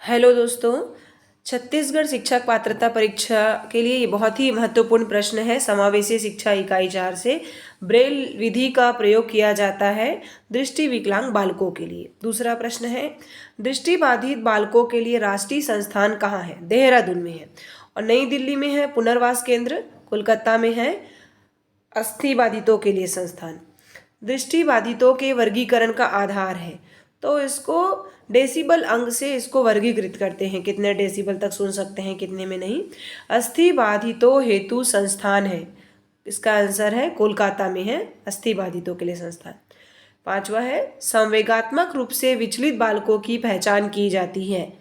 Hello दोस्तों। छत्तीसगढ़ शिक्षक पात्रता परीक्षा के लिए ये बहुत ही महत्वपूर्ण प्रश्न है। समावेशी शिक्षा इकाई 4 से ब्रेल विधि का प्रयोग किया जाता है दृष्टि विकलांग बालकों के लिए। दूसरा प्रश्न है, दृष्टि बाधित बालकों के लिए राष्ट्रीय संस्थान कहाँ है? देहरादून में है। और नई दिल्ली में है पुनर्वास केंद्र, कोलकाता में है अस्थि बाधितों के लिए संस्थान। दृष्टि बाधितों के वर्गीकरण का आधार है, तो इसको डेसिबल अंक से इसको वर्गीकृत करते हैं, कितने डेसिबल तक सुन सकते हैं, कितने में नहीं। अस्थि बाधितों हेतु संस्थान है, इसका आंसर है कोलकाता में है अस्थि बाधितों के लिए संस्थान। पांचवा है, संवेगात्मक रूप से विचलित बालकों की पहचान की जाती है,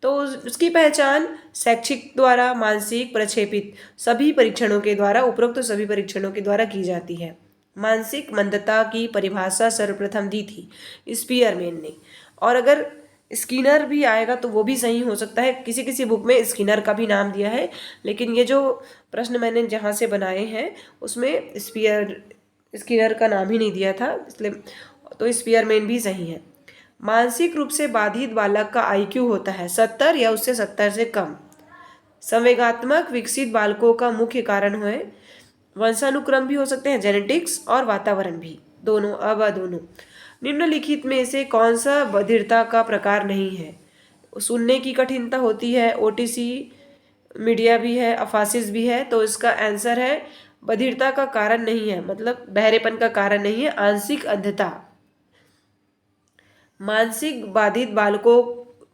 तो उसकी पहचान शैक्षिक द्वारा मानसिक प्रक्षेपित सभी परीक्षणों के द्वारा, उपरोक्त सभी परीक्षणों के द्वारा की जाती है। मानसिक मंदता की परिभाषा सर्वप्रथम दी थी स्पीयरमैन ने, और अगर स्किनर भी आएगा तो वो भी सही हो सकता है। किसी किसी बुक में स्किनर का भी नाम दिया है, लेकिन ये जो प्रश्न मैंने जहाँ से बनाए हैं उसमें स्किनर का नाम ही नहीं दिया था, इसलिए तो स्पीयरमैन भी सही है। मानसिक रूप से बाधित बालक का आईक्यू होता है 70 या उससे 70 से कम। संवेगात्मक विकसित बालकों का मुख्य कारण है वंशानुक्रम भी हो सकते हैं, जेनेटिक्स और वातावरण भी, दोनों दोनों। निम्नलिखित में से कौन सा बधिरता का प्रकार नहीं है? सुनने की कठिनता होती है, ओटीसी मीडिया भी है, अफासिस भी है, तो इसका आंसर है बधिरता का कारण नहीं है, मतलब बहरेपन का कारण नहीं है, आंशिक अंधता। मानसिक बाधित बालकों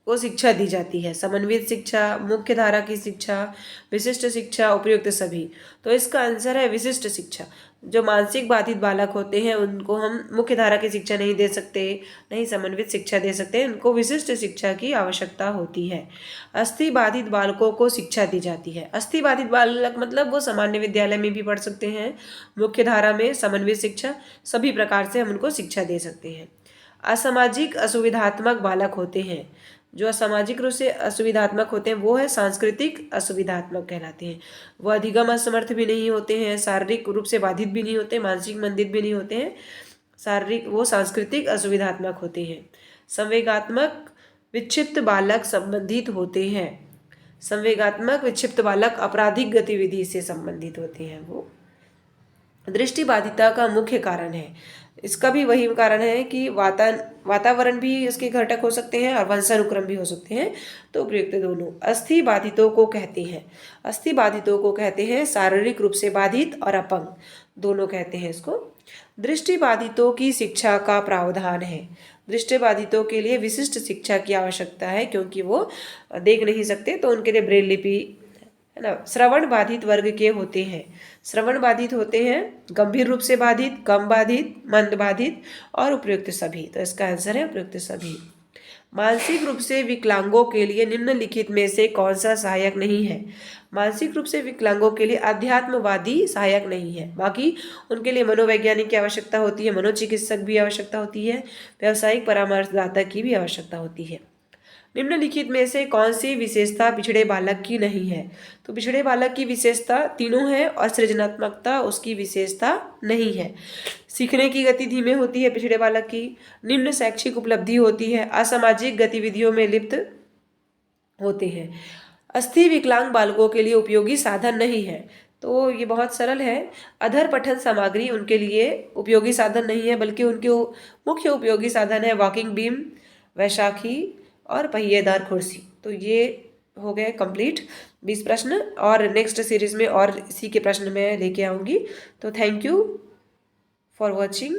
को शिक्षा दी जाती है, समन्वित शिक्षा, मुख्य धारा की शिक्षा, विशिष्ट शिक्षा, उपयुक्त सभी। तो इसका आंसर है विशिष्ट शिक्षा। जो मानसिक बाधित बालक होते हैं उनको हम मुख्य धारा की शिक्षा नहीं दे सकते, नहीं समन्वित शिक्षा दे सकते, उनको विशिष्ट शिक्षा की आवश्यकता होती है। अस्थि बाधित बालकों को शिक्षा दी जाती है। अस्थि बाधित बालक मतलब वो सामान्य विद्यालय में भी पढ़ सकते हैं, मुख्य धारा में, समन्वित शिक्षा, सभी प्रकार से हम उनको शिक्षा दे सकते हैं। असामाजिक असुविधात्मक बालक होते हैं, जो असामाजिक रूप से असुविधात्मक होते हैं वो है सांस्कृतिक असुविधात्मक कहलाते हैं। वो अधिगम असमर्थ भी नहीं होते हैं, शारीरिक रूप से बाधित भी नहीं होते, मानसिक मंदित भी नहीं होते हैं, शारीरिक वो सांस्कृतिक असुविधात्मक होते हैं। संवेगात्मक विक्षिप्त बालक संबंधित होते हैं। संवेगात्मक विक्षिप्त बालक आपराधिक गतिविधि से संबंधित होते हैं। वो दृष्टि बाधिता का मुख्य कारण है, इसका भी वही कारण है कि वातावरण भी इसके घटक हो सकते हैं और वंशानुक्रम भी हो सकते हैं, तो उपयुक्त दोनों। अस्थि बाधितों को कहते हैं, अस्थि बाधितों को कहते हैं शारीरिक रूप से बाधित और अपंग, दोनों कहते हैं इसको। दृष्टि बाधितों की शिक्षा का प्रावधान है, दृष्टि बाधितों के लिए विशिष्ट शिक्षा की आवश्यकता है, क्योंकि वो देख नहीं सकते, तो उनके लिए ब्रेल लिपि है ना। श्रवण बाधित वर्ग के होते हैं, श्रवण बाधित होते हैं गंभीर रूप से बाधित, कम बाधित, मंद बाधित और उपयुक्त सभी, तो इसका आंसर है उपयुक्त सभी। मानसिक रूप से विकलांगों के लिए निम्नलिखित में से कौन सा सहायक नहीं है? मानसिक रूप से विकलांगों के लिए अध्यात्मवादी सहायक नहीं है, बाकी उनके लिए मनोवैज्ञानिक की आवश्यकता होती है, मनोचिकित्सक भी आवश्यकता होती है, व्यावसायिक परामर्शदाता की भी आवश्यकता होती है। निम्नलिखित में से कौन सी विशेषता पिछड़े बालक की नहीं है? तो पिछड़े बालक की विशेषता तीनों है और सृजनात्मकता उसकी विशेषता नहीं है। सीखने की गति धीमे होती है पिछड़े बालक की, निम्न शैक्षिक उपलब्धि होती है, असामाजिक गतिविधियों में लिप्त होते हैं। अस्थि विकलांग बालकों के लिए उपयोगी साधन नहीं है, तो ये बहुत सरल है। अधर पठन सामग्री उनके लिए उपयोगी साधन नहीं है, बल्कि उनके मुख्य उपयोगी साधन है वॉकिंग बीम, वैशाखी और पहिएदार कुर्सी। तो ये हो गए कंप्लीट 20 प्रश्न, और नेक्स्ट सीरीज में और इसी के प्रश्न मैं लेके आऊँगी। तो थैंक यू फॉर वॉचिंग।